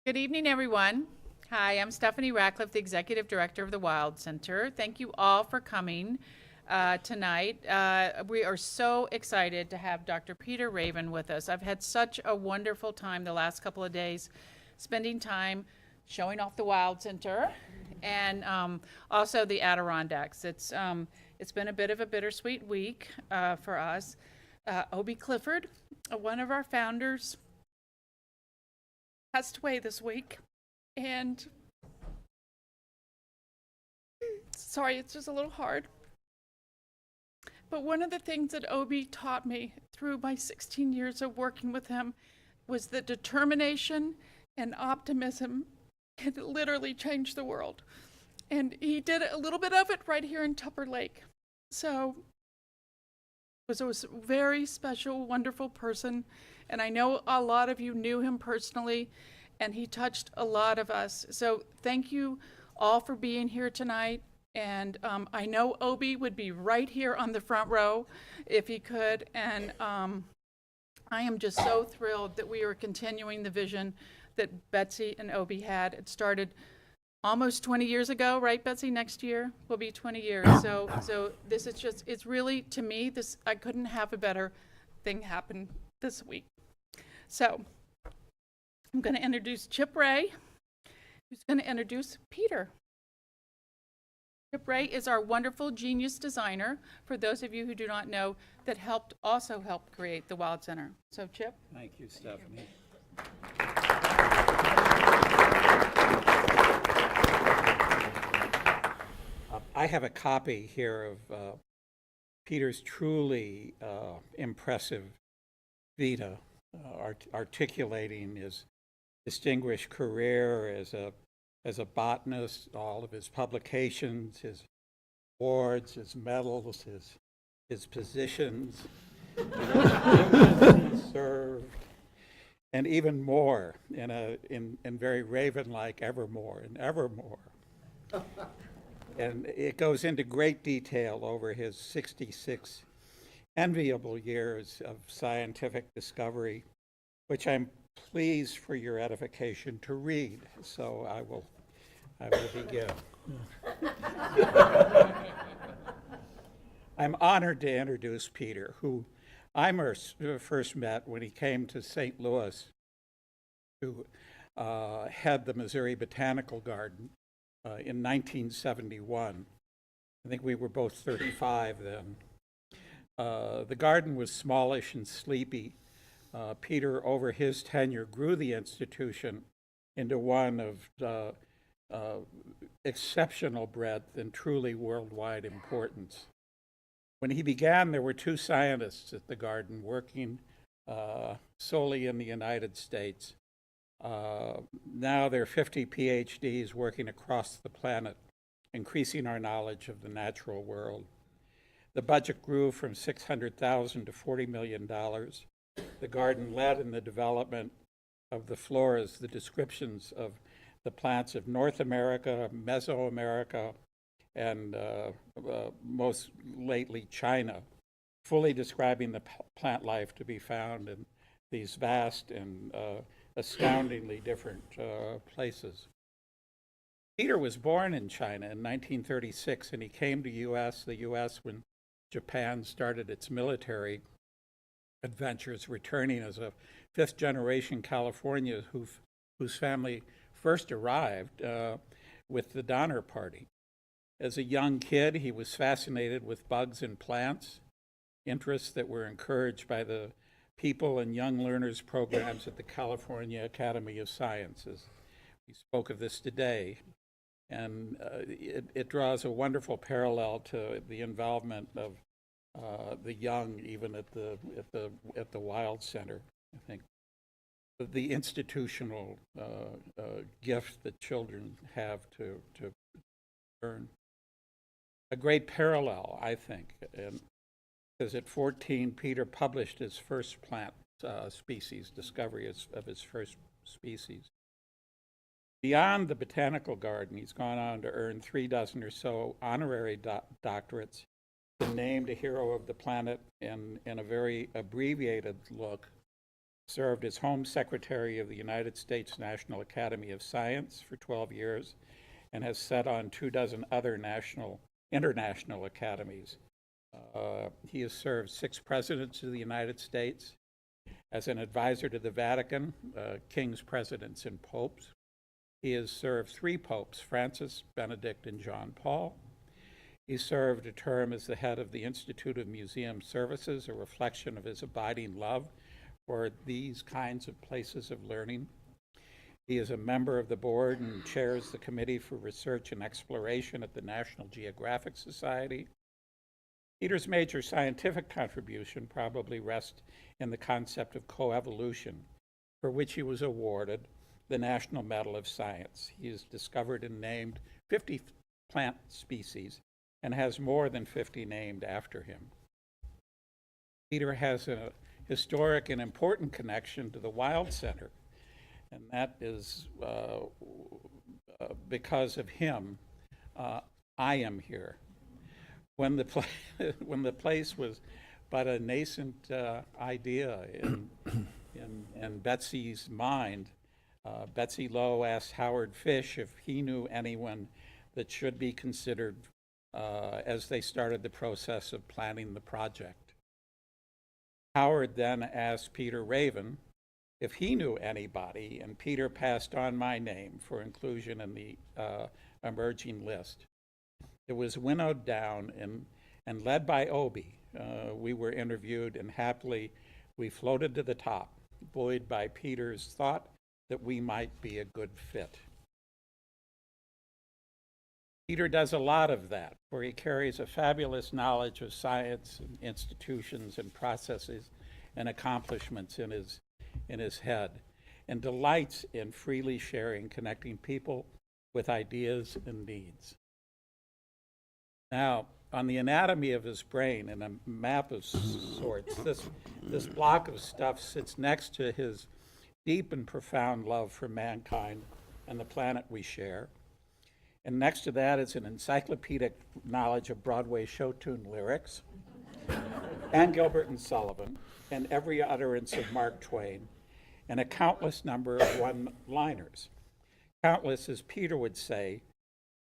Good evening, everyone. Hi, I'm Stephanie Ratcliffe, the Executive Director of the Wild Center. Thank you all for coming tonight. We are so excited to have Dr. Peter Raven with us. I've had such a wonderful time the last couple of days, spending time showing off the Wild Center and also the Adirondacks. It's been a bit of a bittersweet week for us. Obie Clifford, one of our founders, passed away this week, and sorry, it's just a little hard. But one of the things that Obie taught me through my 16 years of working with him was that determination and optimism can literally change the world. And he did a little bit of it right here in Tupper Lake. So it was a very special, wonderful person. And I know a lot of you knew him personally, and he touched a lot of us. So thank you all for being here tonight. And I know Obie would be right here on the front row if he could. And I am just so thrilled that we are continuing the vision that Betsy and Obie had. It started almost 20 years ago, right, Betsy? Next year will be 20 years. So this is just, it's really, to me, this, I couldn't have a better thing happen this week. So I'm going to introduce Chip Ray, who's going to introduce Peter. Chip Ray is our wonderful genius designer, for those of you who do not know, that also helped create the Wild Center. So Chip. Thank you, Stephanie. I have a copy here of Peter's truly impressive vita, articulating his distinguished career as a botanist, all of his publications, his awards, his medals, his positions, he served, and even more in very Raven-like evermore and evermore. And it goes into great detail over his 66 enviable years of scientific discovery, which I'm pleased for your edification to read. So I will begin. I'm honored to introduce Peter, who I first met when he came to St. Louis to head the Missouri Botanical Garden in 1971. I think we were both 35 then. The garden was smallish and sleepy. Peter, over his tenure, grew the institution into one of exceptional breadth and truly worldwide importance. When he began, there were 2 scientists at the garden working solely in the United States. Now there are 50 PhDs working across the planet, increasing our knowledge of the natural world. The budget grew from $600,000 to $40 million. The garden led in the development of the floras, the descriptions of the plants of North America, Mesoamerica, and most lately China, fully describing the plant life to be found in these vast and astoundingly different places. Peter was born in China in 1936, and he came to the U.S. when Japan started its military adventures, returning as a 5th-generation Californian whose family first arrived with the Donner Party. As a young kid, he was fascinated with bugs and plants, interests that were encouraged by the People and Young Learners programs at the California Academy of Sciences. We spoke of this today, and it draws a wonderful parallel to the involvement of the young, even at the Wild Center. I think the institutional gift that children have to learn. A great parallel, I think, because at 14, Peter published his first plant species, discovery of his first species. Beyond the botanical garden, he's gone on to earn 3 dozen or so honorary doctorates, been named a hero of the planet in a very abbreviated look served as Home Secretary of the United States National Academy of Science for 12 years, and has sat on 24 other international academies. He has served 6 presidents of the United States as an advisor to the Vatican, kings, presidents, and popes. He has served 3 popes, Francis, Benedict, and John Paul. He served a term as the head of the Institute of Museum Services, a reflection of his abiding love for these kinds of places of learning. He is a member of the board and chairs the Committee for Research and Exploration at the National Geographic Society. Peter's major scientific contribution probably rests in the concept of coevolution, for which he was awarded the National Medal of Science. He has discovered and named 50 plant species and has more than 50 named after him. Peter has a historic and important connection to the Wild Center, and that is because of him, I am here. When the place was but a nascent idea in Betsy's mind, Betsy Lowe asked Howard Fish if he knew anyone that should be considered as they started the process of planning the project. Howard then asked Peter Raven if he knew anybody, and Peter passed on my name for inclusion in the emerging list. It was winnowed down and led by Obi. We were interviewed, and happily we floated to the top, buoyed by Peter's thought that we might be a good fit. Peter does a lot of that, where he carries a fabulous knowledge of science and institutions and processes and accomplishments in his head, and delights in freely sharing, connecting people with ideas and needs. Now, on the anatomy of his brain, in a map of sorts, this block of stuff sits next to his deep and profound love for mankind and the planet we share. And next to that is an encyclopedic knowledge of Broadway show tune lyrics, and Gilbert and Sullivan, and every utterance of Mark Twain, and a countless number of one-liners. Countless, as Peter would say.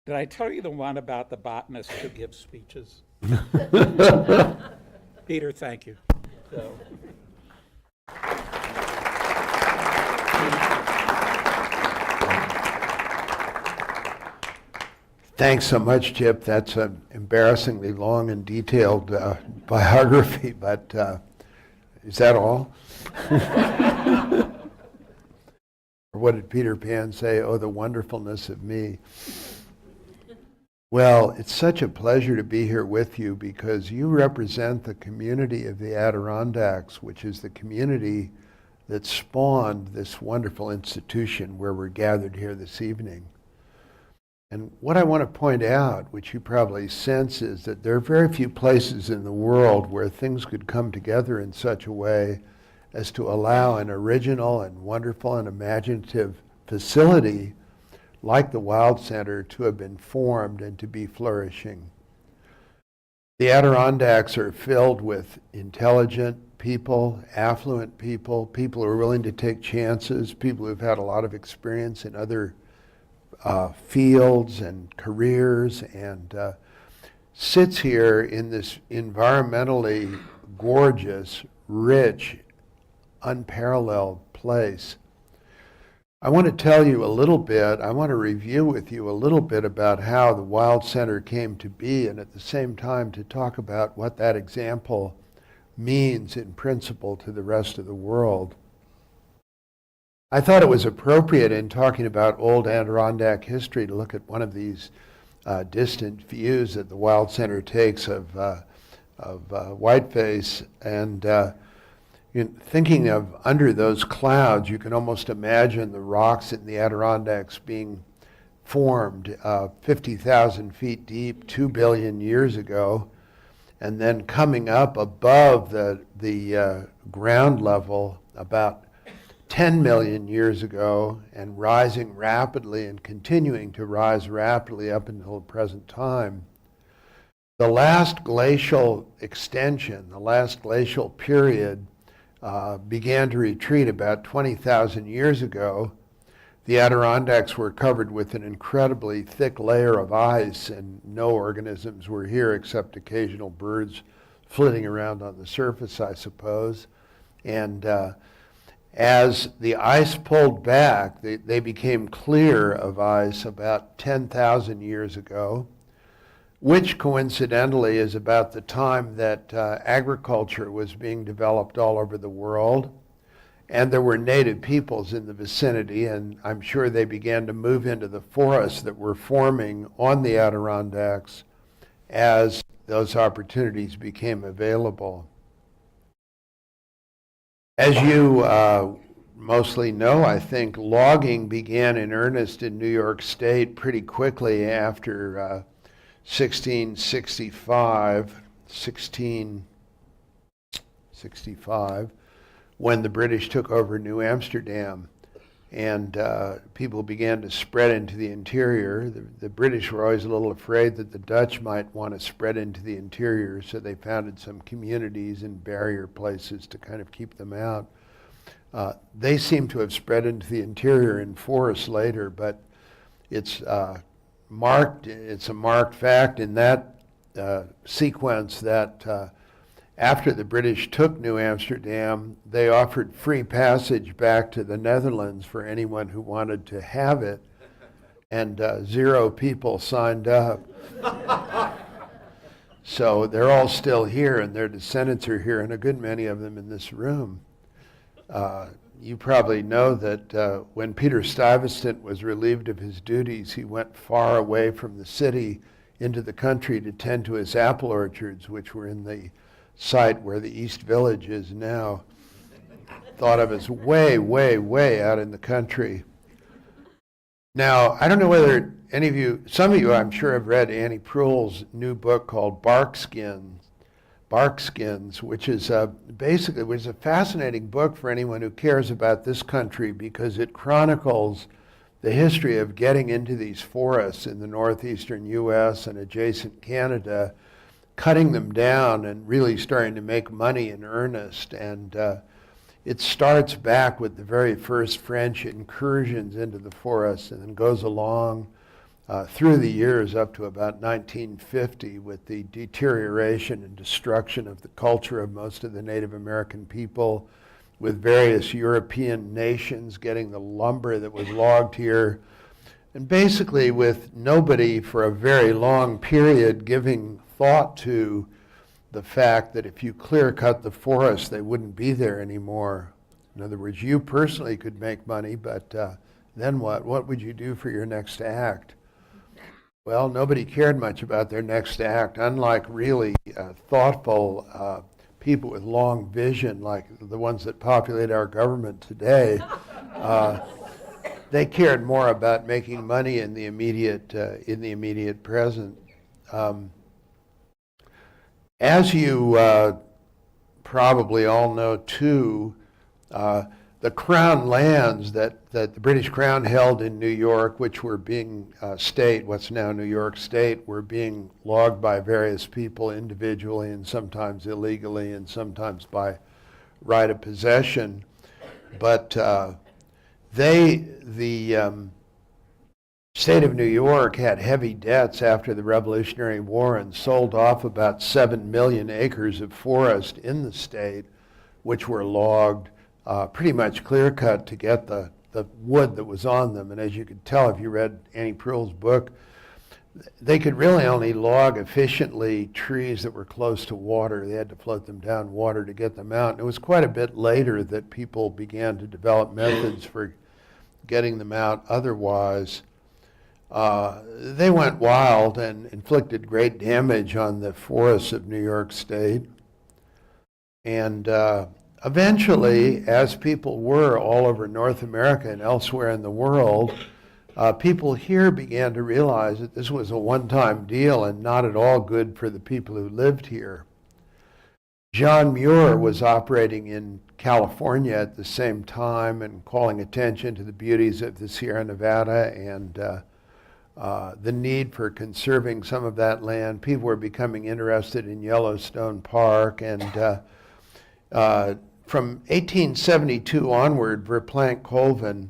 Did I tell you the one about the botanist who gives speeches? Peter, thank you. So. Thanks so much, Chip. That's an embarrassingly long and detailed biography, but is that all? Or what did Peter Pan say? Oh, the wonderfulness of me. Well, it's such a pleasure to be here with you because you represent the community of the Adirondacks, which is the community that spawned this wonderful institution where we're gathered here this evening. And what I want to point out, which you probably sense, is that there are very few places in the world where things could come together in such a way as to allow an original and wonderful and imaginative facility like the Wild Center to have been formed and to be flourishing. The Adirondacks are filled with intelligent people, affluent people, people who are willing to take chances, people who've had a lot of experience in other fields and careers, and sits here in this environmentally gorgeous, rich, unparalleled place. I want to tell you a little bit, I want to review with you a little bit about how the Wild Center came to be, and at the same time to talk about what that example means in principle to the rest of the world. I thought it was appropriate in talking about old Adirondack history to look at one of these distant views that the Wild Center takes of Whiteface, and thinking of under those clouds, you can almost imagine the rocks in the Adirondacks being formed 50,000 feet deep 2 billion years ago, and then coming up above the ground level about 10 million years ago and rising rapidly and continuing to rise rapidly up until the present time. The last glacial extension, the last glacial period, began to retreat about 20,000 years ago, the Adirondacks were covered with an incredibly thick layer of ice, and no organisms were here except occasional birds flitting around on the surface, I suppose. And as the ice pulled back, they became clear of ice about 10,000 years ago, which coincidentally is about the time that agriculture was being developed all over the world. And there were native peoples in the vicinity, and I'm sure they began to move into the forests that were forming on the Adirondacks as those opportunities became available. As you mostly know, I think logging began in earnest in New York State pretty quickly after 1665, when the British took over New Amsterdam, and people began to spread into the interior. The British were always a little afraid that the Dutch might want to spread into the interior, so they founded some communities and barrier places to kind of keep them out. They seem to have spread into the interior in forests later, but it's a marked fact in that sequence that after the British took New Amsterdam, they offered free passage back to the Netherlands for anyone who wanted to have it, and 0 people signed up. So they're all still here, and their descendants are here, and a good many of them in this room. You probably know that when Peter Stuyvesant was relieved of his duties, he went far away from the city into the country to tend to his apple orchards, which were in the site where the East Village is now, thought of as way, way, way out in the country. Now, I don't know whether any of you, some of you I'm sure have read Annie Proulx's new book called Bark Skins, which is basically was a fascinating book for anyone who cares about this country, because it chronicles the history of getting into these forests in the northeastern U.S. and adjacent Canada, cutting them down and really starting to make money in earnest. And it starts back with the very first French incursions into the forests, and then goes along through the years up to about 1950 with the deterioration and destruction of the culture of most of the Native American people, with various European nations getting the lumber that was logged here, and basically with nobody for a very long period giving thought to the fact that if you clear cut the forest, they wouldn't be there anymore. In other words, you personally could make money, but then what? What would you do for your next act? Well, nobody cared much about their next act, unlike really thoughtful people with long vision, like the ones that populate our government today. They cared more about making money in the immediate present. As you probably all know too, the crown lands that the British Crown held in New York, which were being what's now New York State, were being logged by various people individually and sometimes illegally and sometimes by right of possession. But the state of New York had heavy debts after the Revolutionary War and sold off about 7 million acres of forest in the state, which were logged, pretty much clear-cut to get the wood that was on them. And as you could tell if you read Annie Proulx's book, they could really only log efficiently trees that were close to water. They had to float them down water to get them out. And it was quite a bit later that people began to develop methods for getting them out otherwise. They went wild and inflicted great damage on the forests of New York State. And eventually, as people were all over North America and elsewhere in the world, people here began to realize that this was a one-time deal and not at all good for the people who lived here. John Muir was operating in California at the same time and calling attention to the beauties of the Sierra Nevada and the need for conserving some of that land. People were becoming interested in Yellowstone Park, and from 1872 onward, Verplanck Colvin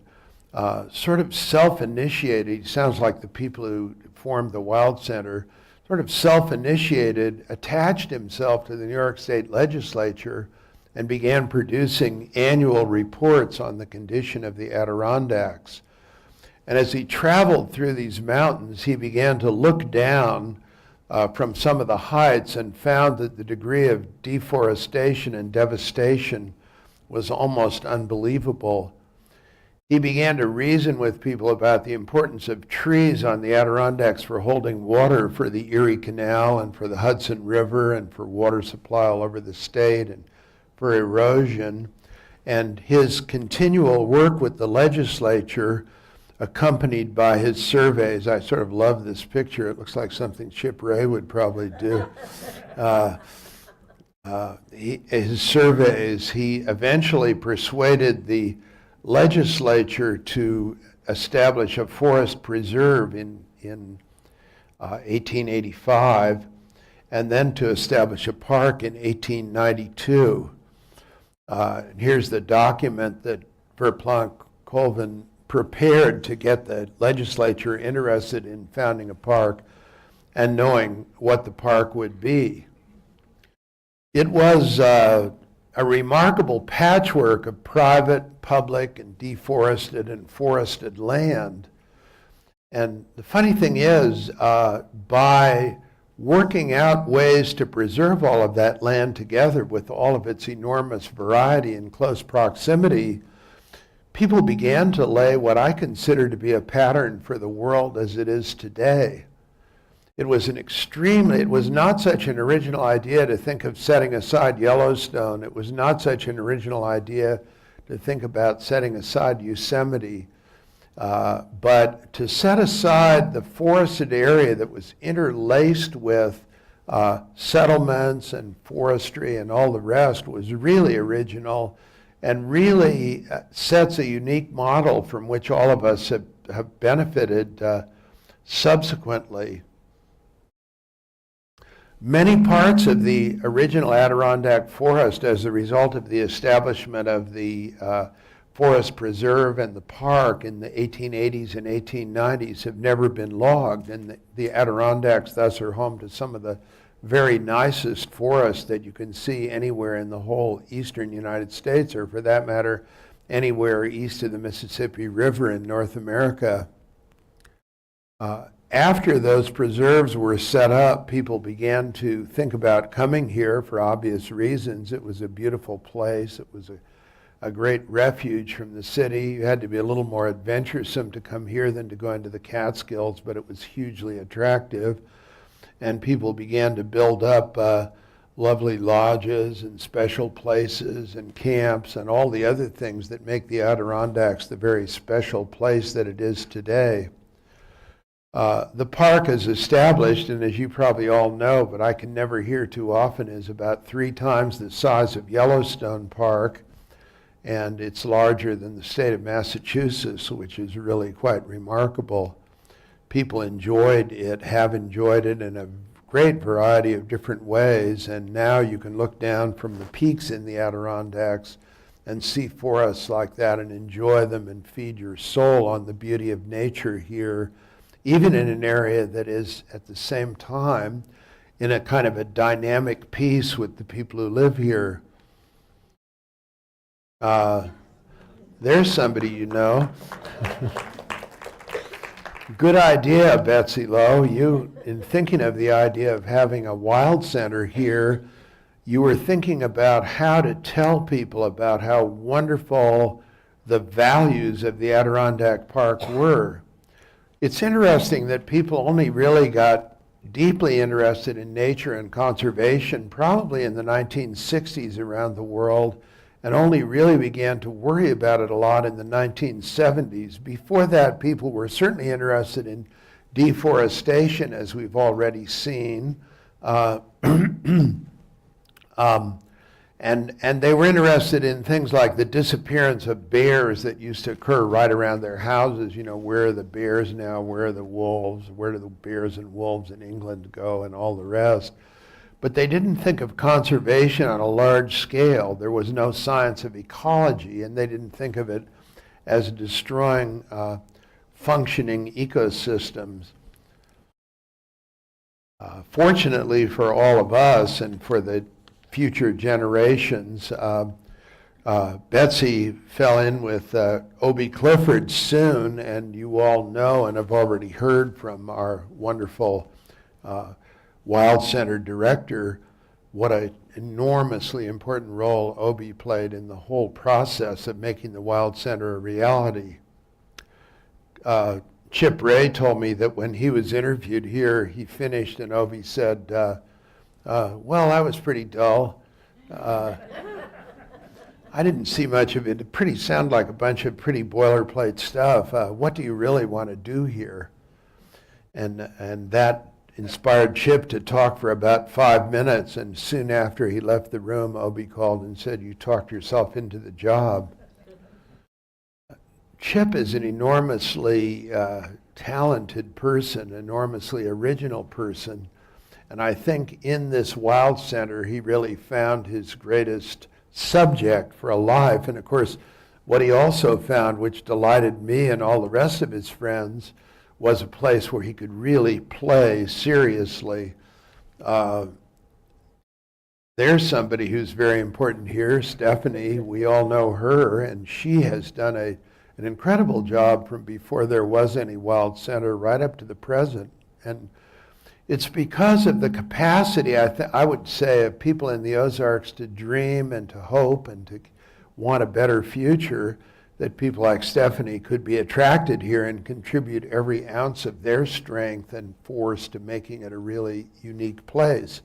sort of self-initiated, he sounds like the people who formed the Wild Center, sort of self-initiated, attached himself to the New York State Legislature and began producing annual reports on the condition of the Adirondacks. And as he traveled through these mountains, he began to look down from some of the heights and found that the degree of deforestation and devastation was almost unbelievable. He began to reason with people about the importance of trees on the Adirondacks for holding water for the Erie Canal and for the Hudson River and for water supply all over the state and for erosion. And his continual work with the legislature, accompanied by his surveys. I sort of love this picture. It looks like something Chip Ray would probably do. His surveys, he eventually persuaded the legislature to establish a forest preserve in 1885, and then to establish a park in 1892. Here's the document that Verplanck Colvin prepared to get the legislature interested in founding a park and knowing what the park would be. It was a remarkable patchwork of private, public, and deforested and forested land. And the funny thing is, by working out ways to preserve all of that land together with all of its enormous variety in close proximity, people began to lay what I consider to be a pattern for the world as it is today. It was not such an original idea to think of setting aside Yellowstone. It was not such an original idea to think about setting aside Yosemite. But to set aside the forested area that was interlaced with settlements and forestry and all the rest was really original and really sets a unique model from which all of us have benefited subsequently. Many parts of the original Adirondack forest, as a result of the establishment of the forest preserve and the park in the 1880s and 1890s, have never been logged, and the Adirondacks thus are home to some of the very nicest forests that you can see anywhere in the whole eastern United States, or for that matter, anywhere east of the Mississippi River in North America. After those preserves were set up, people began to think about coming here for obvious reasons. It was a beautiful place. It was a great refuge from the city. You had to be a little more adventuresome to come here than to go into the Catskills, but it was hugely attractive. And people began to build up lovely lodges and special places and camps and all the other things that make the Adirondacks the very special place that it is today. The park is established, and as you probably all know, but I can never hear too often, is about 3 times the size of Yellowstone Park, and it's larger than the state of Massachusetts, which is really quite remarkable. People enjoyed it, have enjoyed it in a great variety of different ways, and now you can look down from the peaks in the Adirondacks and see forests like that and enjoy them and feed your soul on the beauty of nature here, even in an area that is at the same time in a kind of a dynamic peace with the people who live here. There's somebody you know. Good idea, Betsy Lowe. You, in thinking of the idea of having a wild center here, you were thinking about how to tell people about how wonderful the values of the Adirondack Park were. It's interesting that people only really got deeply interested in nature and conservation probably in the 1960s around the world, and only really began to worry about it a lot in the 1970s. Before that, people were certainly interested in deforestation, as we've already seen, and they were interested in things like the disappearance of bears that used to occur right around their houses. You know, where are the bears now? Where are the wolves? Where do the bears and wolves in England go? And all the rest. But they didn't think of conservation on a large scale. There was no science of ecology, and they didn't think of it as destroying functioning ecosystems. Fortunately for all of us and for the future generations, Betsy fell in with Obie Clifford soon, and you all know and have already heard from our wonderful Wild Center director what an enormously important role Obie played in the whole process of making the Wild Center a reality. Chip Ray told me that when he was interviewed here, he finished and Obie said, well, that was pretty dull. I didn't see much of it. It sounded like a bunch of pretty boilerplate stuff. What do you really want to do here? And that inspired Chip to talk for about 5 minutes, and soon after he left the room, Obie called and said, you talked yourself into the job. Chip is an enormously talented person, enormously original person, and I think in this Wild Center he really found his greatest subject for a life. And of course, what he also found, which delighted me and all the rest of his friends, was a place where he could really play seriously. There's somebody who's very important here, Stephanie. We all know her, and she has done an incredible job from before there was any Wild Center right up to the present. And it's because of the capacity, I would say, of people in the Ozarks to dream and to hope and to want a better future, that people like Stephanie could be attracted here and contribute every ounce of their strength and force to making it a really unique place,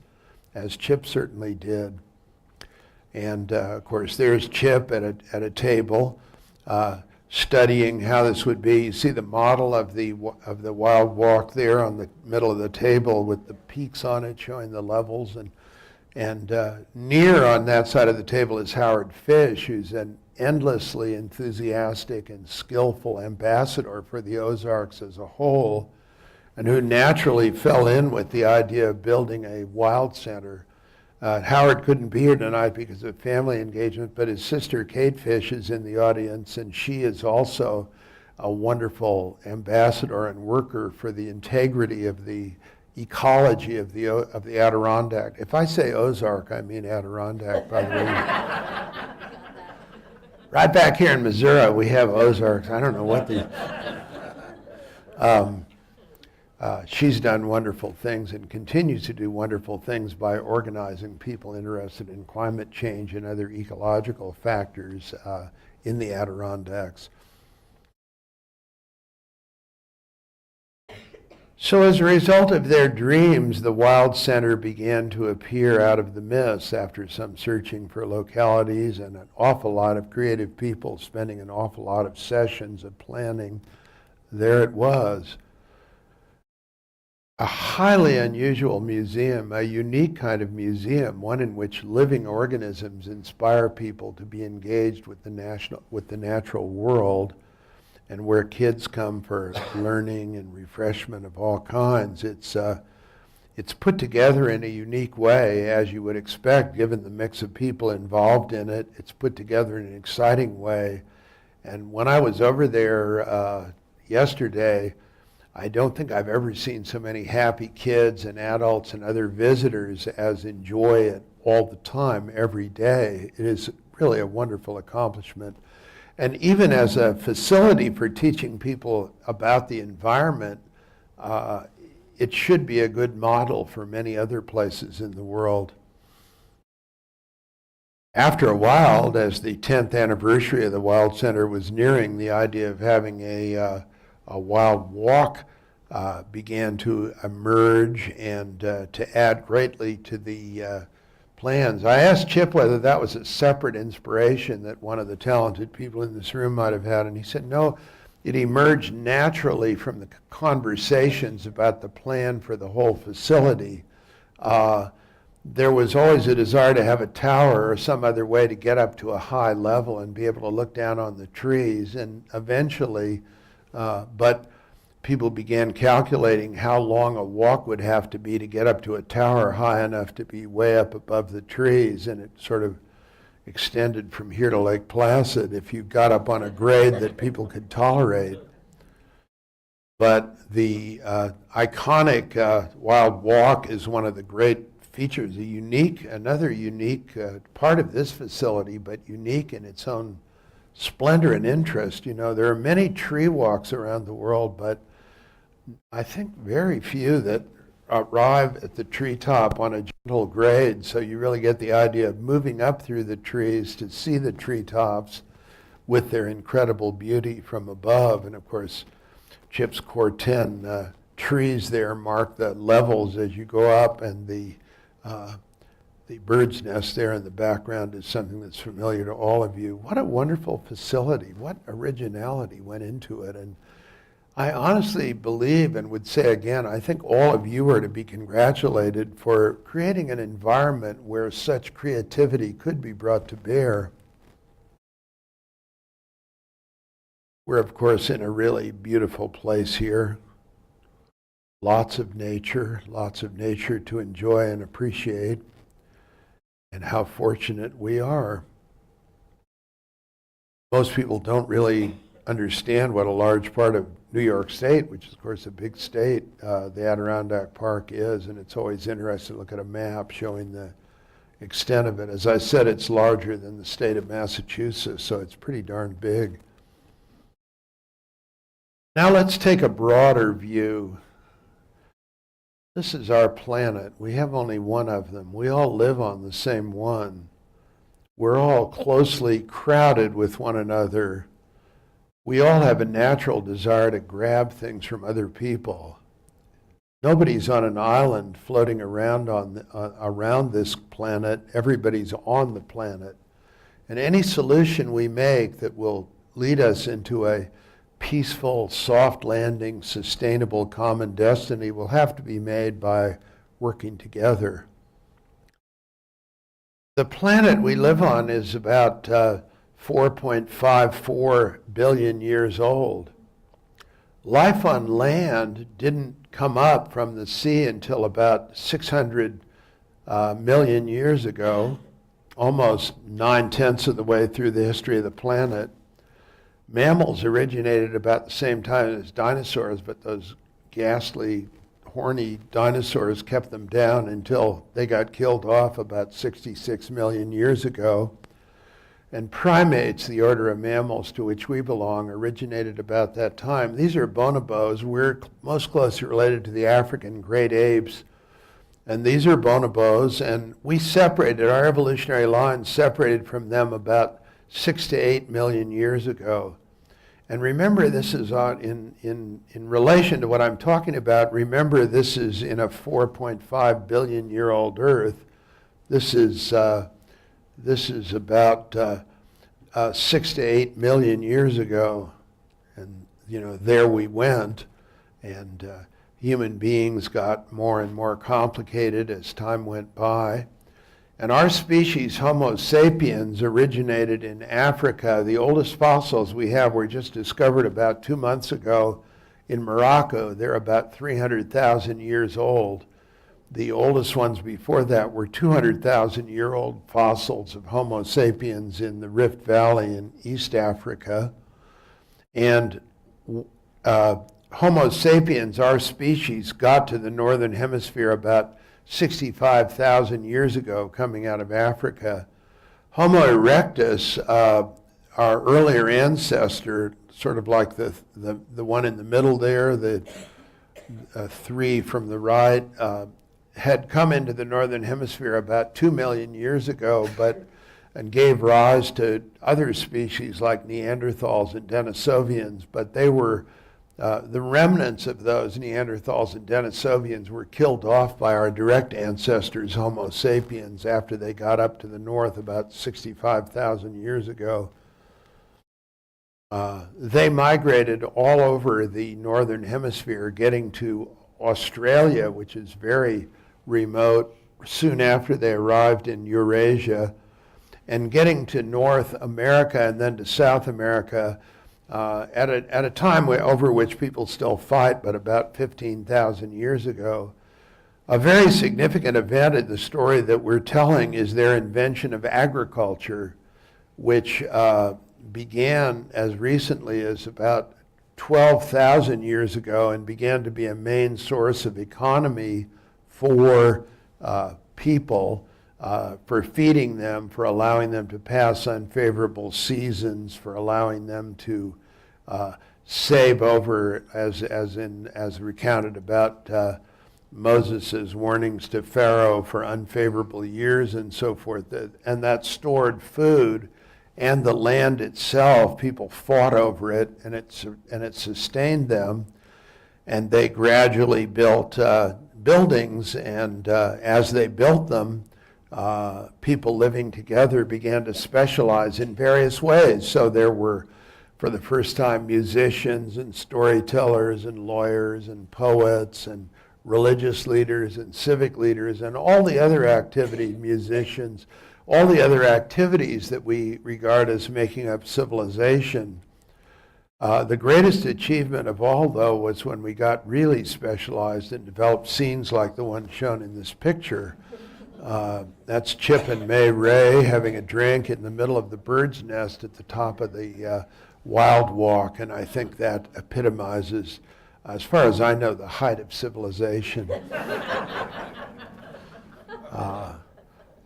as Chip certainly did. And of course, there's Chip at a table studying how this would be. You see the model of the Wild Walk there on the middle of the table with the peaks on it showing the levels. And near on that side of the table is Howard Fish, who's an endlessly enthusiastic and skillful ambassador for the Ozarks as a whole, and who naturally fell in with the idea of building a Wild Center. Howard couldn't be here tonight because of family engagement, but his sister Kate Fish is in the audience, and she is also a wonderful ambassador and worker for the integrity of the ecology of the Adirondack. If I say Ozark, I mean Adirondack, by the way. Right back here in Missouri, we have Ozarks. I don't know what the... she's done wonderful things and continues to do wonderful things by organizing people interested in climate change and other ecological factors in the Adirondacks. So as a result of their dreams, the Wild Center began to appear out of the mist after some searching for localities and an awful lot of creative people spending an awful lot of sessions of planning. There it was. A highly unusual museum, a unique kind of museum, one in which living organisms inspire people to be engaged with the natural world, and where kids come for learning and refreshment of all kinds. It's put together in a unique way, as you would expect, given the mix of people involved in it. It's put together in an exciting way. And when I was over there yesterday, I don't think I've ever seen so many happy kids and adults and other visitors as enjoy it all the time, every day. It is really a wonderful accomplishment. And even as a facility for teaching people about the environment, it should be a good model for many other places in the world. After a while, as the 10th anniversary of the Wild Center was nearing, the idea of having a wild walk began to emerge and to add greatly to the plans. I asked Chip whether that was a separate inspiration that one of the talented people in this room might have had, and he said no, it emerged naturally from the conversations about the plan for the whole facility. There was always a desire to have a tower or some other way to get up to a high level and be able to look down on the trees, and eventually, but people began calculating how long a walk would have to be to get up to a tower high enough to be way up above the trees, and it sort of extended from here to Lake Placid if you got up on a grade that people could tolerate. But the iconic Wild Walk is one of the great features, another unique part of this facility, but unique in its own splendor and interest. You know, there are many tree walks around the world, but I think very few that arrive at the treetop on a gentle grade, so you really get the idea of moving up through the trees to see the treetops with their incredible beauty from above. And of course, Chip's Core-10 trees there mark the levels as you go up, and the bird's nest there in the background is something that's familiar to all of you. What a wonderful facility. What originality went into it. And I honestly believe and would say again, I think all of you are to be congratulated for creating an environment where such creativity could be brought to bear. We're, of course, in a really beautiful place here. Lots of nature to enjoy and appreciate, and how fortunate we are. Most people don't really understand what a large part of New York State, which is of course a big state, the Adirondack Park is, and it's always interesting to look at a map showing the extent of it. As I said, it's larger than the state of Massachusetts, so it's pretty darn big. Now let's take a broader view. This is our planet. We have only one of them. We all live on the same one. We're all closely crowded with one another. We all have a natural desire to grab things from other people. Nobody's on an island floating around around this planet. Everybody's on the planet. And any solution we make that will lead us into a peaceful, soft landing, sustainable common destiny will have to be made by working together. The planet we live on is about 4.54 billion years old. Life on land didn't come up from the sea until about 600 million years ago, almost 9/10 of the way through the history of the planet. Mammals originated about the same time as dinosaurs, but those ghastly, horny dinosaurs kept them down until they got killed off about 66 million years ago. And primates, the order of mammals to which we belong, originated about that time. These are bonobos. We're most closely related to the African great apes. And these are bonobos, and we separated, our evolutionary line separated from them about 6 to 8 million years ago. And remember, this is in relation to what I'm talking about. Remember, this is in a 4.5 billion year old Earth. This is about 6 to 8 million years ago. And, you know, there we went. And human beings got more and more complicated as time went by. And our species, Homo sapiens, originated in Africa. The oldest fossils we have were just discovered about 2 months ago in Morocco. They're about 300,000 years old. The oldest ones before that were 200,000-year-old fossils of Homo sapiens in the Rift Valley in East Africa. And Homo sapiens, our species, got to the northern hemisphere about 65,000 years ago, coming out of Africa. Homo erectus, our earlier ancestor, sort of like the one in the middle there, the three from the right, had come into the northern hemisphere about 2 million years ago, and gave rise to other species like Neanderthals and Denisovians, but they were the remnants of those Neanderthals and Denisovians were killed off by our direct ancestors, Homo sapiens, after they got up to the north about 65,000 years ago. They migrated all over the northern hemisphere, getting to Australia, which is very remote, soon after they arrived in Eurasia, and getting to North America and then to South America at a time over which people still fight, but about 15,000 years ago. A very significant event in the story that we're telling is their invention of agriculture, which began as recently as about 12,000 years ago and began to be a main source of economy for people, for feeding them, for allowing them to pass unfavorable seasons, for allowing them to save over, as recounted about Moses' warnings to Pharaoh for unfavorable years and so forth. And that stored food and the land itself, people fought over it, and it sustained them. And they gradually built buildings, and as they built them, people living together began to specialize in various ways. So there were, for the first time, musicians and storytellers and lawyers and poets and religious leaders and civic leaders and all the other activities, musicians, all the other activities that we regard as making up civilization. The greatest achievement of all, though, was when we got really specialized and developed scenes like the one shown in this picture. That's Chip and May Ray having a drink in the middle of the bird's nest at the top of the Wild Walk, and I think that epitomizes, as far as I know, the height of civilization.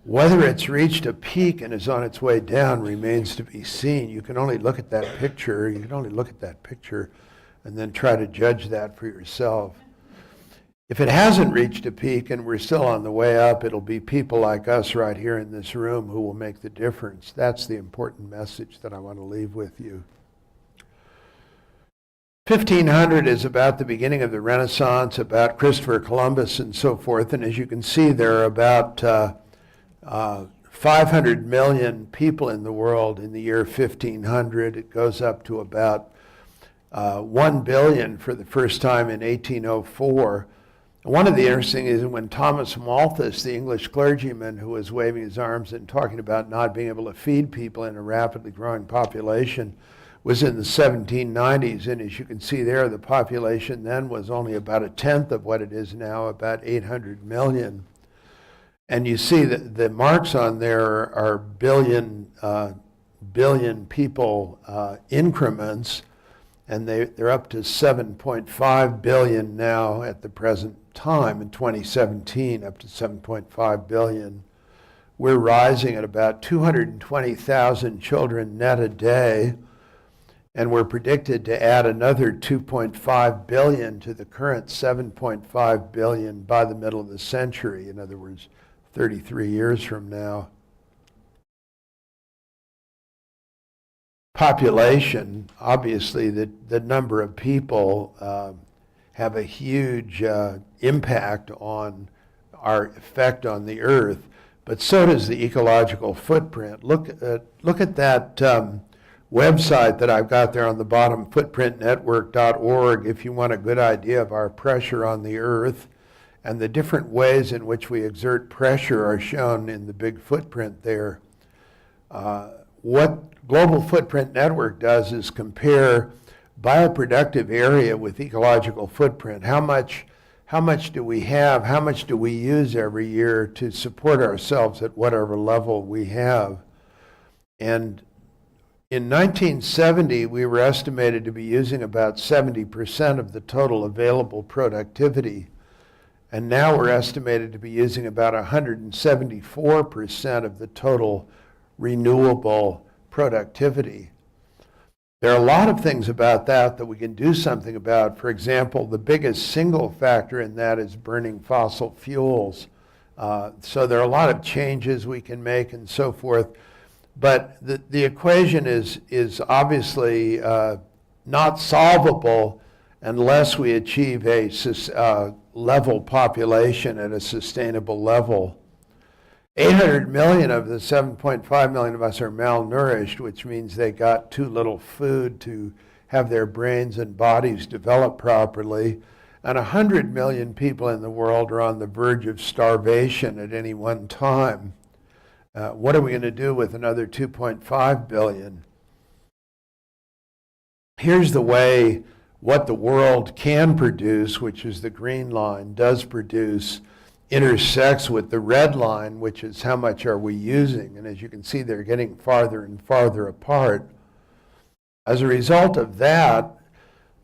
Whether it's reached a peak and is on its way down remains to be seen. You can only look at that picture. You can only look at that picture and then try to judge that for yourself. If it hasn't reached a peak and we're still on the way up, it'll be people like us right here in this room who will make the difference. That's the important message that I want to leave with you. 1500 is about the beginning of the Renaissance, about Christopher Columbus and so forth. And as you can see, there are about 500 million people in the world in the year 1500. It goes up to about 1 billion for the first time in 1804. One of the interesting is when Thomas Malthus, the English clergyman who was waving his arms and talking about not being able to feed people in a rapidly growing population, was in the 1790s. And as you can see there, the population then was only about a tenth of what it is now, about 800 million. And you see that the marks on there are billion people increments, and they're up to 7.5 billion now at the present time in 2017, up to 7.5 billion. We're rising at about 220,000 children net a day, and we're predicted to add another 2.5 billion to the current 7.5 billion by the middle of the century. In other words, 33 years from now. Population, obviously, the number of people have a huge impact on our effect on the earth, but so does the ecological footprint. Look at that website that I've got there on the bottom, footprintnetwork.org, if you want a good idea of our pressure on the earth. And the different ways in which we exert pressure are shown in the big footprint there. What Global Footprint Network does is compare bioproductive area with ecological footprint. How much do we have? How much do we use every year to support ourselves at whatever level we have? And in 1970, we were estimated to be using about 70% of the total available productivity. And now we're estimated to be using about 174% of the total renewable productivity. There are a lot of things about that we can do something about. For example, the biggest single factor in that is burning fossil fuels. So there are a lot of changes we can make and so forth. But the equation is obviously not solvable unless we achieve a level population at a sustainable level. 800 million of the 7.5 million of us are malnourished, which means they got too little food to have their brains and bodies develop properly. And 100 million people in the world are on the verge of starvation at any one time. What are we going to do with another 2.5 billion? here's the way what the world can produce, which is the green line, does produce, intersects with the red line, which is how much are we using. And as you can see, they're getting farther and farther apart. As a result of that,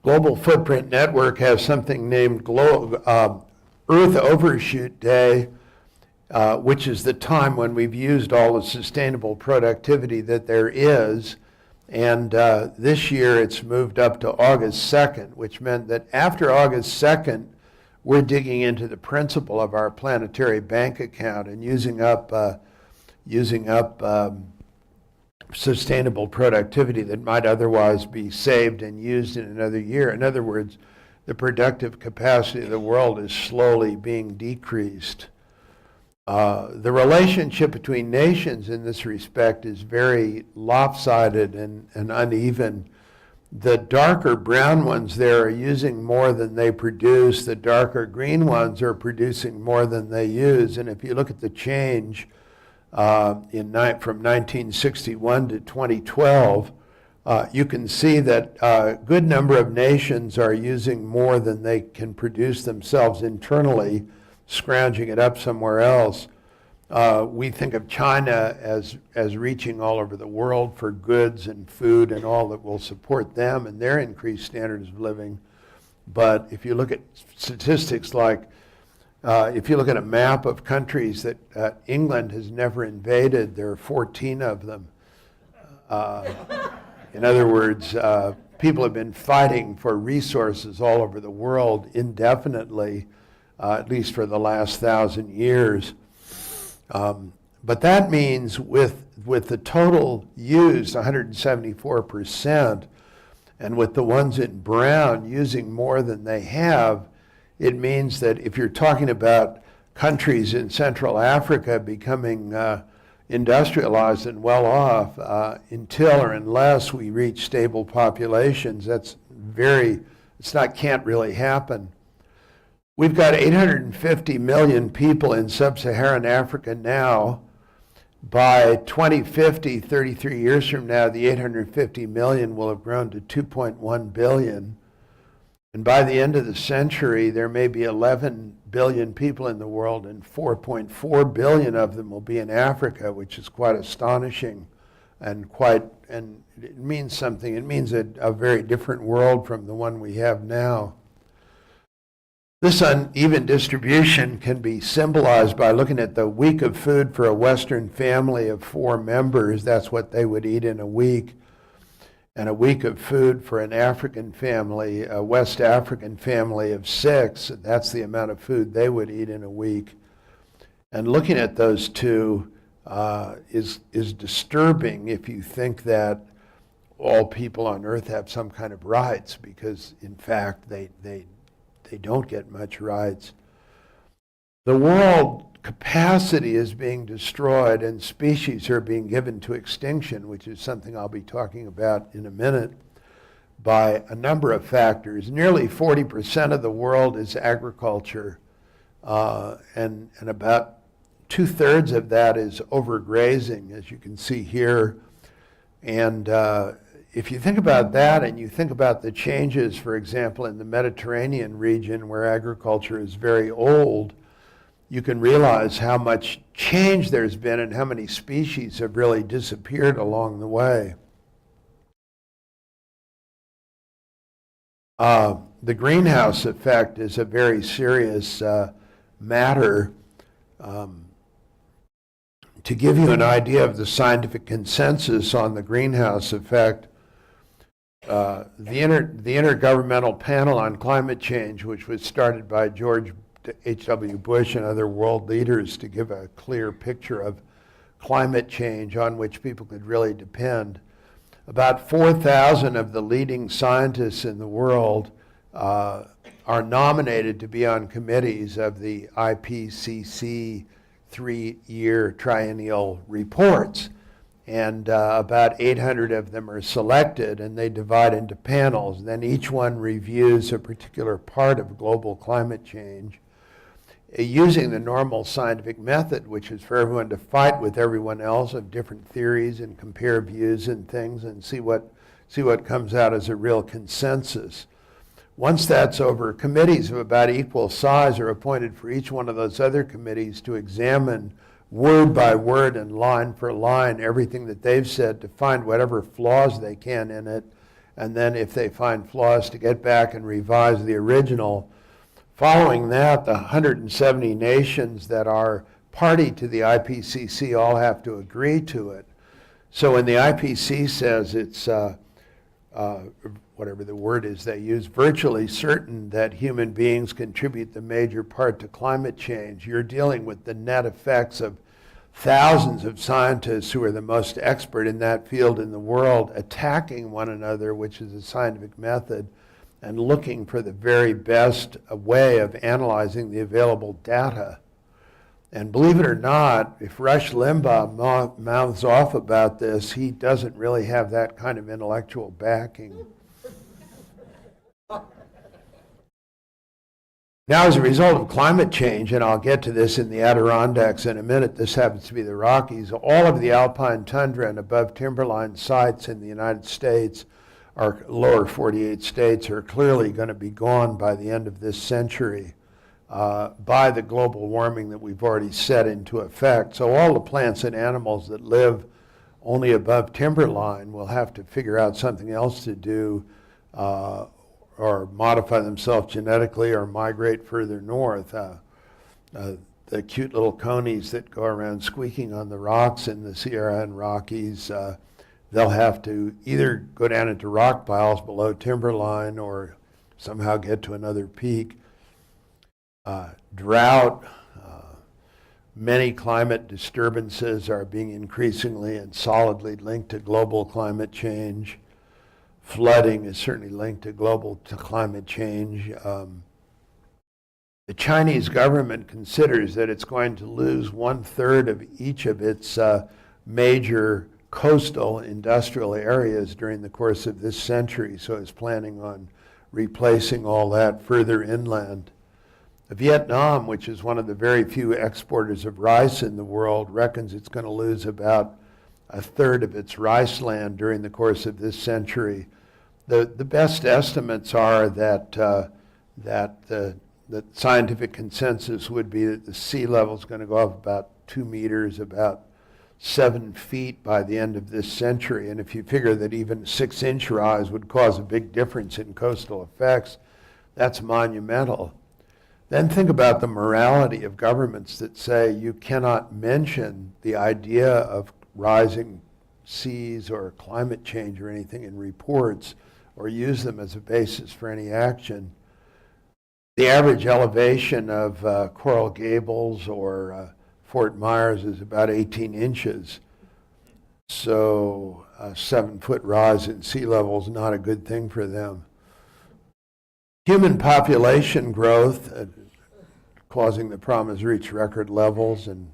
Global Footprint Network has something named Earth Overshoot Day, which is the time when we've used all the sustainable productivity that there is. And this year it's moved up to August 2nd, which meant that after August 2nd, we're digging into the principle of our planetary bank account and using up sustainable productivity that might otherwise be saved and used in another year. In other words, the productive capacity of the world is slowly being decreased. The relationship between nations in this respect is very lopsided and uneven. The darker brown ones there are using more than they produce. The darker green ones are producing more than they use. And if you look at the change from 1961 to 2012, you can see that a good number of nations are using more than they can produce themselves internally, scrounging it up somewhere else. We think of China as reaching all over the world for goods and food and all that will support them and their increased standards of living. But if you look at statistics like, if you look at a map of countries that England has never invaded, there are 14 of them. In other words, people have been fighting for resources all over the world indefinitely, at least for the last 1,000 years. But that means with the total used, 174%, and with the ones in brown using more than they have, it means that if you're talking about countries in Central Africa becoming industrialized and well off, until or unless we reach stable populations, can't really happen. We've got 850 million people in sub-Saharan Africa now. By 2050, 33 years from now, the 850 million will have grown to 2.1 billion. And by the end of the century, there may be 11 billion people in the world, and 4.4 billion of them will be in Africa, which is quite astonishing and it means something. It means a very different world from the one we have now. This uneven distribution can be symbolized by looking at the week of food for a Western family of 4 members. That's what they would eat in a week. And a week of food for an African family, a West African family of 6. That's the amount of food they would eat in a week. And looking at those two is disturbing if you think that all people on Earth have some kind of rights, because in fact they don't get much rights. The world capacity is being destroyed and species are being given to extinction, which is something I'll be talking about in a minute, by a number of factors. Nearly 40% of the world is agriculture, and about 2/3 of that is overgrazing, as you can see here. And if you think about that and you think about the changes, for example, in the Mediterranean region where agriculture is very old, you can realize how much change there's been and how many species have really disappeared along the way. The greenhouse effect is a very serious matter. To give you an idea of the scientific consensus on the greenhouse effect, the Intergovernmental Panel on Climate Change, which was started by George H.W. Bush and other world leaders to give a clear picture of climate change on which people could really depend. About 4,000 of the leading scientists in the world are nominated to be on committees of the IPCC 3-year triennial reports. And about 800 of them are selected, and they divide into panels. Then each one reviews a particular part of global climate change using the normal scientific method, which is for everyone to fight with everyone else of different theories and compare views and things and see what see what comes out as a real consensus. Once that's over, committees of about equal size are appointed for each one of those other committees to examine word by word and line for line everything that they've said, to find whatever flaws they can in it, and then if they find flaws, to get back and revise the original. Following that, the 170 nations that are party to the IPCC all have to agree to it. So when the IPCC says it's, whatever the word is they use, virtually certain that human beings contribute the major part to climate change, you're dealing with the net effects of thousands of scientists who are the most expert in that field in the world attacking one another, which is a scientific method, and looking for the very best way of analyzing the available data. And believe it or not, if Rush Limbaugh mouths off about this, he doesn't really have that kind of intellectual backing. Now, as a result of climate change, and I'll get to this in the Adirondacks in a minute, this happens to be the Rockies, all of the alpine tundra and above timberline sites in the United States, our lower 48 states, are clearly going to be gone by the end of this century by the global warming that we've already set into effect. So all the plants and animals that live only above timberline will have to figure out something else to do, or modify themselves genetically or migrate further north. The cute little conies that go around squeaking on the rocks in the Sierra and Rockies, they'll have to either go down into rock piles below timberline or somehow get to another peak. Drought, many climate disturbances are being increasingly and solidly linked to global climate change. Flooding is certainly linked to climate change. The Chinese government considers that it's going to lose 1/3 of each of its major coastal industrial areas during the course of this century, so it's planning on replacing all that further inland. Vietnam, which is one of the very few exporters of rice in the world, reckons it's going to lose about 1/3 of its rice land during the course of this century. The best estimates are that the scientific consensus would be that the sea level is going to go up about 2 meters, about 7 feet by the end of this century. And if you figure that even 6-inch rise would cause a big difference in coastal effects, that's monumental. Then think about the morality of governments that say you cannot mention the idea of rising seas or climate change or anything in reports, or use them as a basis for any action. The average elevation of Coral Gables or Fort Myers is about 18 inches. So a 7-foot rise in sea level is not a good thing for them. Human population growth causing the problem has reached record levels, and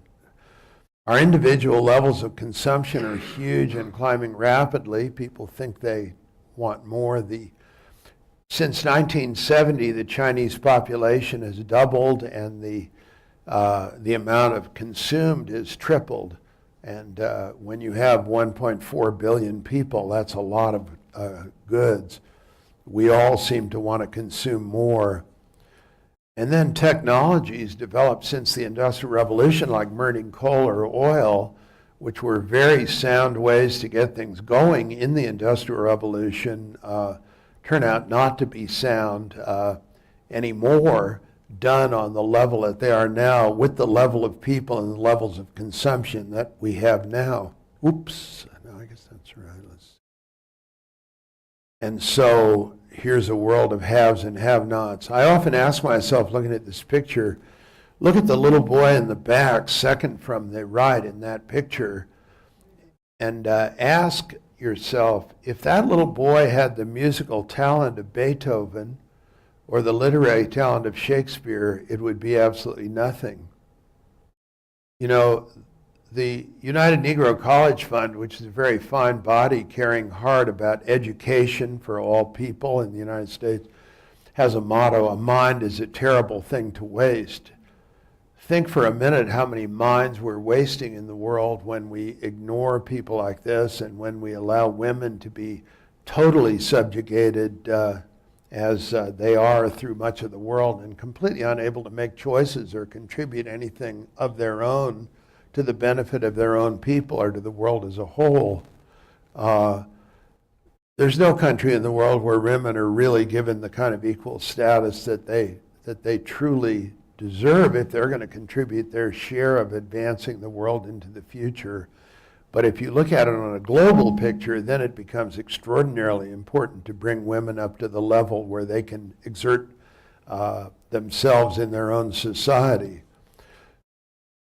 our individual levels of consumption are huge and climbing rapidly. People think they want more. Since 1970, the Chinese population has doubled, and the amount of consumed has tripled. And when you have 1.4 billion people, that's a lot of goods. We all seem to want to consume more. And then technologies developed since the Industrial Revolution, like burning coal or oil, which were very sound ways to get things going in the Industrial Revolution, turn out not to be sound anymore, done on the level that they are now, with the level of people and the levels of consumption that we have now. Oops, no, I guess that's right. And so here's a world of haves and have-nots. I often ask myself, looking at this picture, look at the little boy in the back, second from the right in that picture, and ask yourself, if that little boy had the musical talent of Beethoven or the literary talent of Shakespeare, it would be absolutely nothing. You know, the United Negro College Fund, which is a very fine body caring hard about education for all people in the United States, has a motto: a mind is a terrible thing to waste. Think for a minute how many minds we're wasting in the world when we ignore people like this, and when we allow women to be totally subjugated as they are through much of the world, and completely unable to make choices or contribute anything of their own to the benefit of their own people or to the world as a whole. There's no country in the world where women are really given the kind of equal status that they truly deserve if they're going to contribute their share of advancing the world into the future. But if you look at it on a global picture, then it becomes extraordinarily important to bring women up to the level where they can exert themselves in their own society.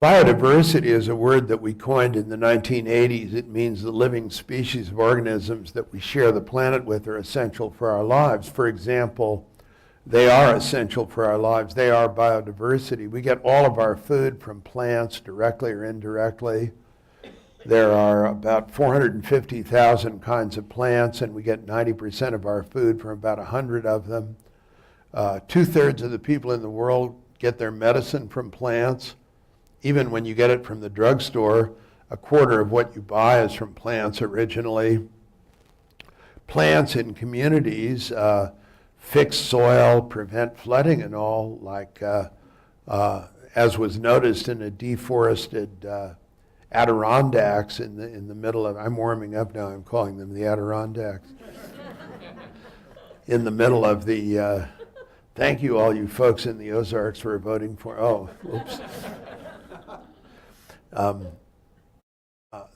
Biodiversity is a word that we coined in the 1980s. It means the living species of organisms that we share the planet with are essential for our lives. For example, they are essential for our lives. They are biodiversity. We get all of our food from plants, directly or indirectly. There are about 450,000 kinds of plants, and we get 90% of our food from about 100 of them. 2/3 of the people in the world get their medicine from plants. Even when you get it from the drugstore, 1/4 of what you buy is from plants originally. Plants in communities fix soil, prevent flooding and all, like as was noticed in a deforested Adirondacks in the middle of, I'm warming up now, I'm calling them the Adirondacks. In the middle of the, thank you all you folks in the Ozarks for voting for, oh, oops.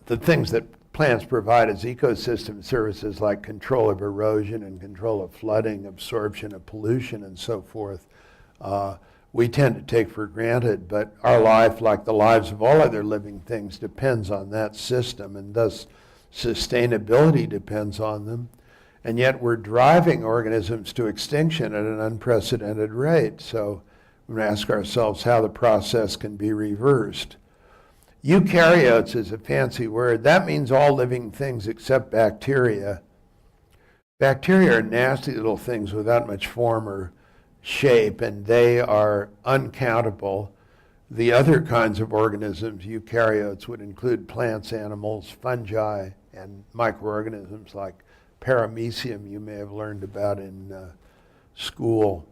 The things that plants provide as ecosystem services like control of erosion and control of flooding, absorption of pollution and so forth, we tend to take for granted, but our life, like the lives of all other living things, depends on that system, and thus sustainability depends on them. And yet we're driving organisms to extinction at an unprecedented rate. So we ask ourselves how the process can be reversed. Eukaryotes is a fancy word. That means all living things except bacteria. Bacteria are nasty little things without much form or shape, and they are uncountable. The other kinds of organisms, eukaryotes, would include plants, animals, fungi, and microorganisms like paramecium you may have learned about in school.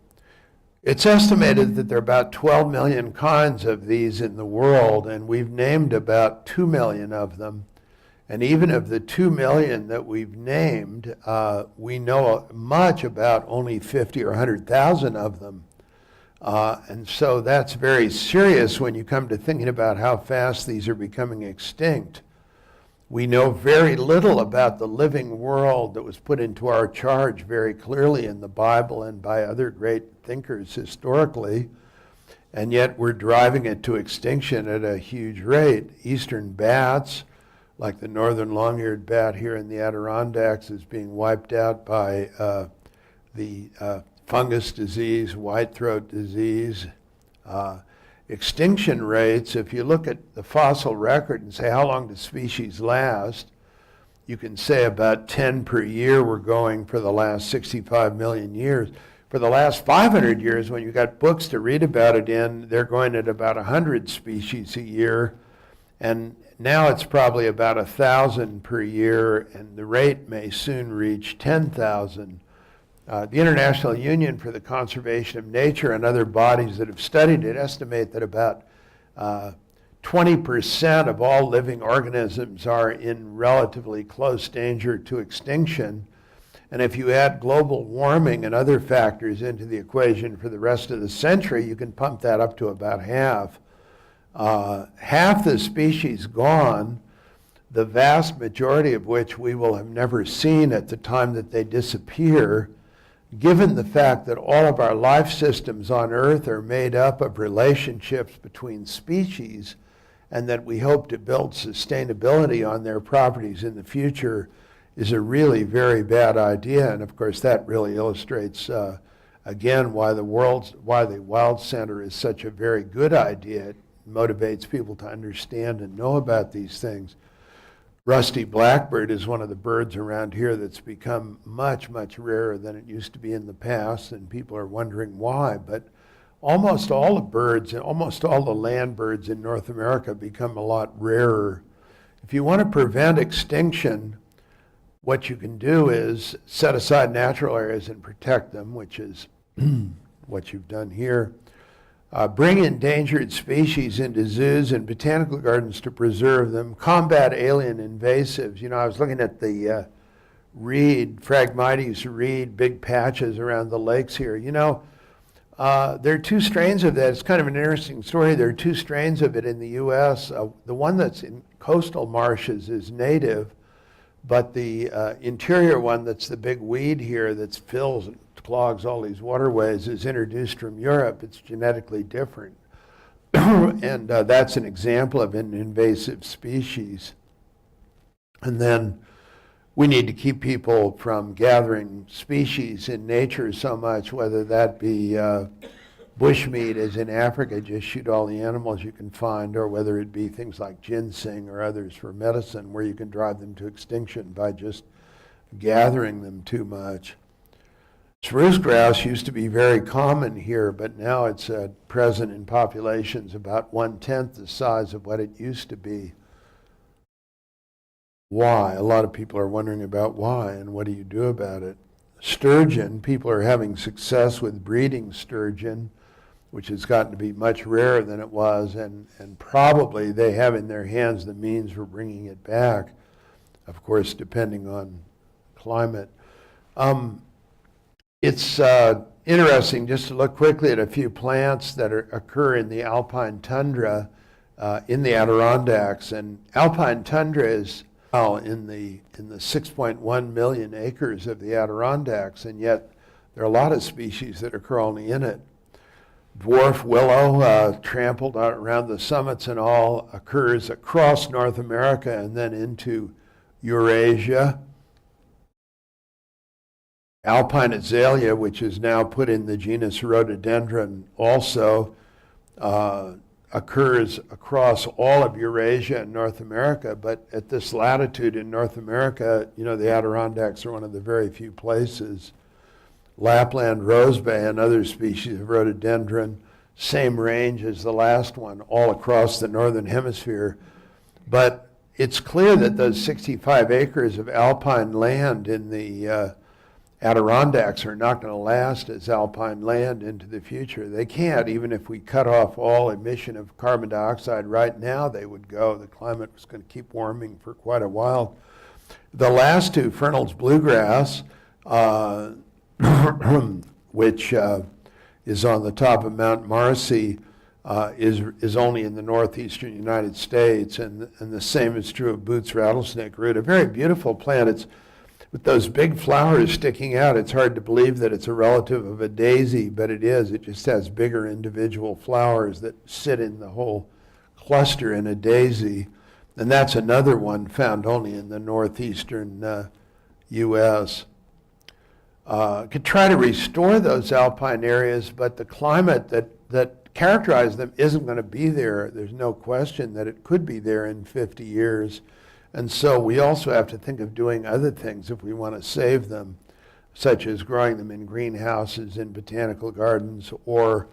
It's estimated that there are about 12 million kinds of these in the world, and we've named about 2 million of them. And even of the 2 million that we've named, we know much about only 50 or 100,000 of them. And so that's very serious when you come to thinking about how fast these are becoming extinct. We know very little about the living world that was put into our charge very clearly in the Bible and by other great thinkers historically, and yet we're driving it to extinction at a huge rate. Eastern bats, like the northern long-eared bat here in the Adirondacks, is being wiped out by the fungus disease, white throat disease. Extinction rates, if you look at the fossil record and say how long do species last, you can say about 10 per year we're going for the last 65 million years. For the last 500 years, when you got books to read about it in, they're going at about 100 species a year. And now it's probably about 1,000 per year, and the rate may soon reach 10,000. The International Union for the Conservation of Nature and other bodies that have studied it estimate that about 20% of all living organisms are in relatively close danger to extinction. And if you add global warming and other factors into the equation for the rest of the century, you can pump that up to about half. Half the species gone, the vast majority of which we will have never seen at the time that they disappear, given the fact that all of our life systems on Earth are made up of relationships between species, and that we hope to build sustainability on their properties in the future, is a really very bad idea. And of course that really illustrates again why the Wild Center is such a very good idea. It motivates people to understand and know about these things. Rusty blackbird is one of the birds around here that's become much, much rarer than it used to be in the past, and people are wondering why. But almost all the birds, and almost all the land birds in North America become a lot rarer. If you want to prevent extinction, what you can do is set aside natural areas and protect them, which is what you've done here. Bring endangered species into zoos and botanical gardens to preserve them. Combat alien invasives. You know, I was looking at the reed, Phragmites reed, big patches around the lakes here. You know, there are two strains of that. It's kind of an interesting story. There are two strains of it in the U.S. The one that's in coastal marshes is native, but the interior one that's the big weed here that fills and clogs all these waterways is introduced from Europe. It's genetically different. And that's an example of an invasive species. And then we need to keep people from gathering species in nature so much, whether that be bushmeat, as in Africa, just shoot all the animals you can find, or whether it be things like ginseng or others for medicine, where you can drive them to extinction by just gathering them too much. Spruce grouse used to be very common here, but now it's present in populations about 1/10 the size of what it used to be. Why? A lot of people are wondering about why, and what do you do about it? Sturgeon, people are having success with breeding sturgeon, which has gotten to be much rarer than it was, and probably they have in their hands the means for bringing it back, of course, depending on climate. It's interesting just to look quickly at a few plants that occur in the alpine tundra in the Adirondacks, and alpine tundra is in the 6.1 million acres of the Adirondacks, and yet there are a lot of species that occur only in it. Dwarf willow, trampled out around the summits and all, occurs across North America and then into Eurasia. Alpine azalea, which is now put in the genus rhododendron, also occurs across all of Eurasia and North America, but at this latitude in North America, you know, the Adirondacks are one of the very few places. Lapland rosebay, another species of rhododendron, same range as the last one, all across the northern hemisphere. But it's clear that those 65 acres of alpine land in the Adirondacks are not going to last as alpine land into the future. They can't, even if we cut off all emission of carbon dioxide right now, they would go. The climate was going to keep warming for quite a while. The last two, Fernald's bluegrass, which is on the top of Mount Marcy, is only in the northeastern United States, and the same is true of Boots rattlesnake root, a very beautiful plant. It's with those big flowers sticking out. It's hard to believe that it's a relative of a daisy, but it is. It just has bigger individual flowers that sit in the whole cluster in a daisy, and that's another one found only in the northeastern U.S. Could try to restore those alpine areas, but the climate that characterized them isn't going to be there. There's no question that it could be there in 50 years. And so we also have to think of doing other things if we want to save them, such as growing them in greenhouses, in botanical gardens, or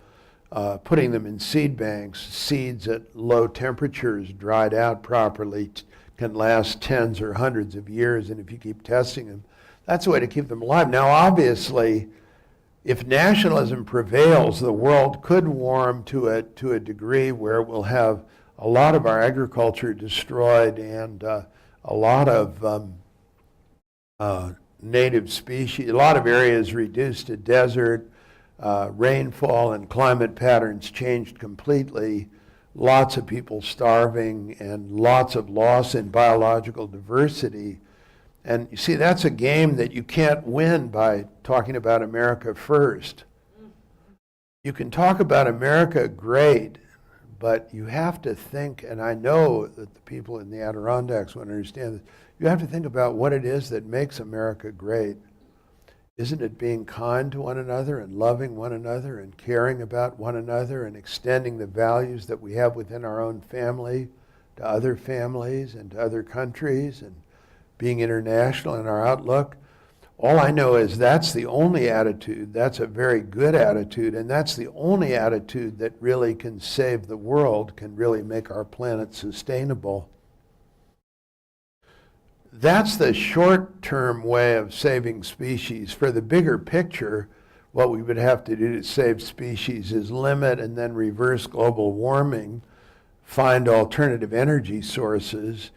putting them in seed banks. Seeds at low temperatures, dried out properly, can last tens or hundreds of years, and if you keep testing them, that's a way to keep them alive. Now, obviously, if nationalism prevails, the world could warm to a degree where we'll have a lot of our agriculture destroyed and a lot of native species, a lot of areas reduced to desert, rainfall and climate patterns changed completely, lots of people starving, and lots of loss in biological diversity. And you see, that's a game that you can't win by talking about America first. You can talk about America great, but you have to think, and I know that the people in the Adirondacks would understand this, you have to think about what it is that makes America great. Isn't it being kind to one another and loving one another and caring about one another and extending the values that we have within our own family to other families and to other countries, and being international in our outlook? All I know is that's the only attitude, that's a very good attitude, and that's the only attitude that really can save the world, can really make our planet sustainable. that's the short-term way of saving species. For the bigger picture, what we would have to do to save species is limit and then reverse global warming, find alternative energy sources,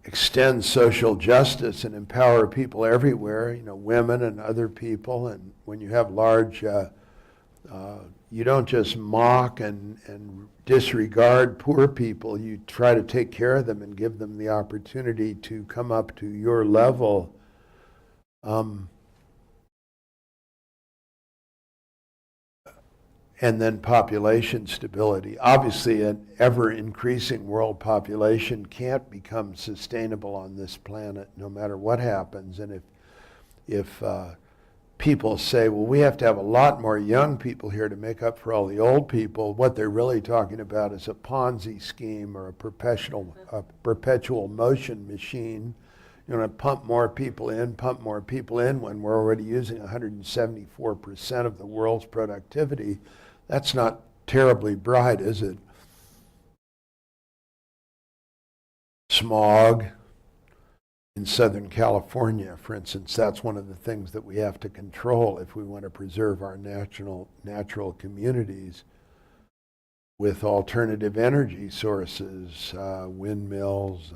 extend social justice and empower people everywhere, women and other people. And when you have large, you don't just mock and disregard poor people, you try to take care of them and give them the opportunity to come up to your level. And then population stability. Obviously, an ever-increasing world population can't become sustainable on this planet no matter what happens. And if people say, well, we have to have a lot more young people here to make up for all the old people, what they're really talking about is a Ponzi scheme or a perpetual motion machine. You want to pump more people in when we're already using 174% of the world's productivity. That's not terribly bright, is it? Smog in Southern California, for instance, that's one of the things that we have to control if we want to preserve our natural communities with alternative energy sources, windmills,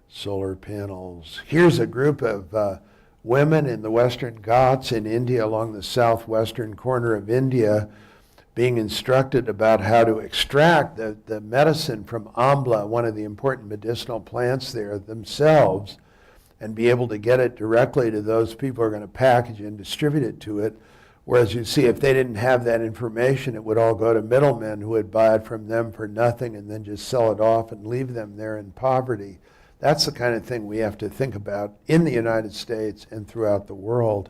solar panels. Here's a group of women in the Western Ghats in India, along the southwestern corner of India, being instructed about how to extract the medicine from amla, one of the important medicinal plants there, themselves, and be able to get it directly to those people who are going to package and distribute it to it. Whereas you see, if they didn't have that information, it would all go to middlemen who would buy it from them for nothing and then just sell it off and leave them there in poverty. That's the kind of thing we have to think about in the United States and throughout the world.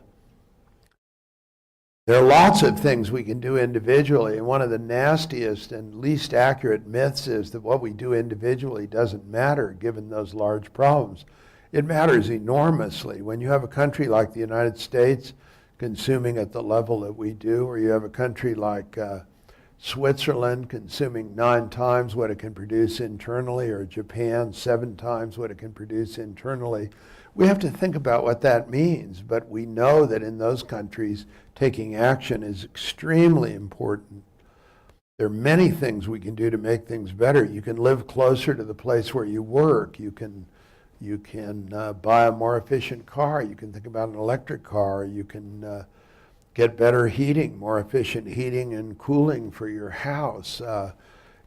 There are lots of things we can do individually, and one of the nastiest and least accurate myths is that what we do individually doesn't matter given those large problems. It matters enormously. When you have a country like the United States consuming at the level that we do, or you have a country like Switzerland consuming 9 times what it can produce internally, or Japan 7 times what it can produce internally, we have to think about what that means. But we know that in those countries, taking action is extremely important. There are many things we can do to make things better. You can live closer to the place where you work. You can buy a more efficient car. You can think about an electric car. You can get better heating, more efficient heating and cooling for your house.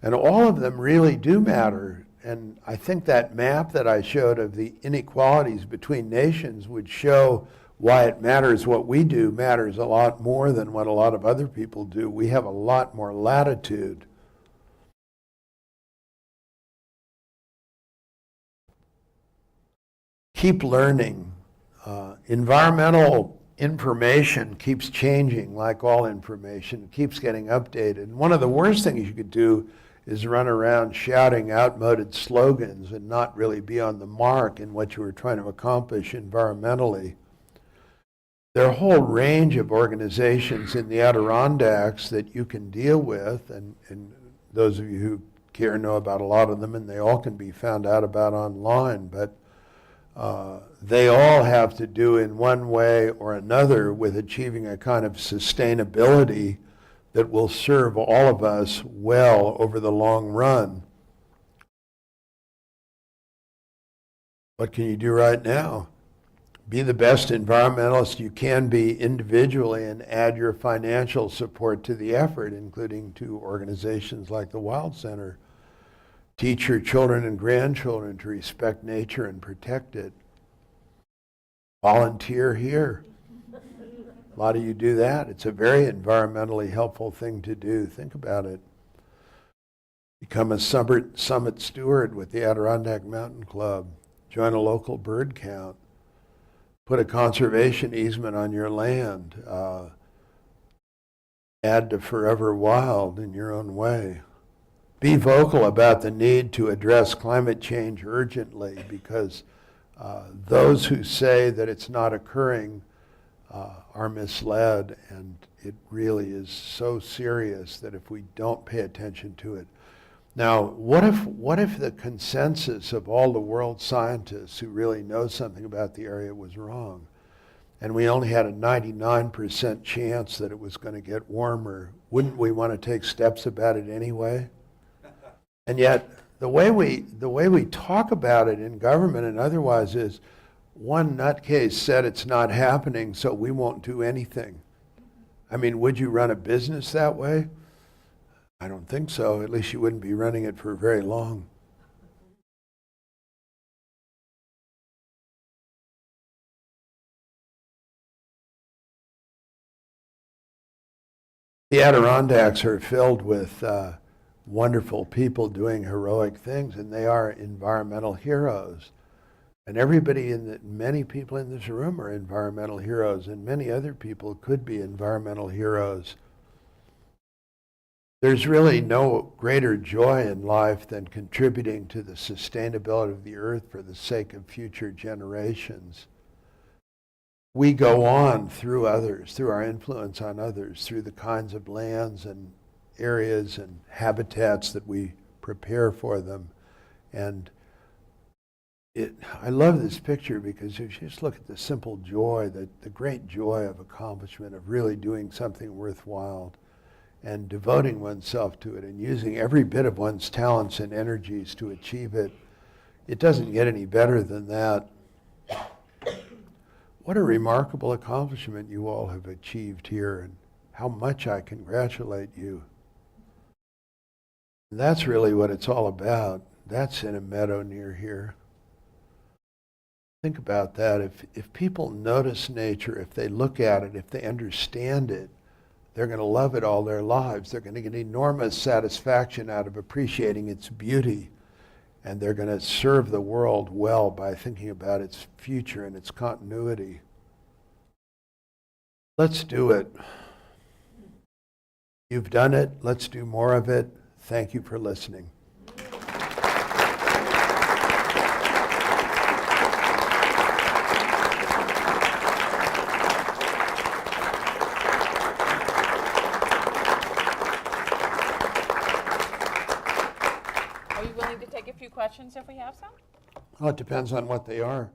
And all of them really do matter. And I think that map that I showed of the inequalities between nations would show why it matters. What we do matters a lot more than what a lot of other people do. We have a lot more latitude. Keep learning. Environmental information keeps changing, like all information. It keeps getting updated. And one of the worst things you could do is run around shouting outmoded slogans and not really be on the mark in what you were trying to accomplish environmentally. There are a whole range of organizations in the Adirondacks that you can deal with, and those of you who care know about a lot of them, and they all can be found out about online, but they all have to do in one way or another with achieving a kind of sustainability that will serve all of us well over the long run. What can you do right now? Be the best environmentalist you can be individually and add your financial support to the effort, including to organizations like the Wild Center. Teach your children and grandchildren to respect nature and protect it. Volunteer here. A lot of you do that. It's a very environmentally helpful thing to do. Think about it. Become a summit steward with the Adirondack Mountain Club. Join a local bird count. Put a conservation easement on your land. Add to Forever Wild in your own way. Be vocal about the need to address climate change urgently, because those who say that it's not occurring are misled, and it really is so serious that if we don't pay attention to it. Now, what if the consensus of all the world scientists who really know something about the area was wrong? And we only had a 99% chance that it was going to get warmer. Wouldn't we want to take steps about it anyway? And yet, the way we talk about it in government and otherwise is, one nutcase said it's not happening, so we won't do anything. I mean, would you run a business that way? I don't think so. At least you wouldn't be running it for very long. The Adirondacks are filled with wonderful people doing heroic things, and they are environmental heroes. And many people in this room are environmental heroes, and many other people could be environmental heroes. There's really no greater joy in life than contributing to the sustainability of the earth for the sake of future generations. We go on through others, through our influence on others, through the kinds of lands and areas and habitats that we prepare for them. And I love this picture because if you just look at the simple joy, the great joy of accomplishment, of really doing something worthwhile and devoting oneself to it and using every bit of one's talents and energies to achieve it, it doesn't get any better than that. What a remarkable accomplishment you all have achieved here, and how much I congratulate you. And that's really what it's all about. That's in a meadow near here. Think about that. If people notice nature, if they look at it, if they understand it, they're going to love it all their lives. They're going to get enormous satisfaction out of appreciating its beauty. And they're going to serve the world well by thinking about its future and its continuity. Let's do it. You've done it. Let's do more of it. Thank you for listening. Are you willing to take a few questions if we have some? Well, it depends on what they are.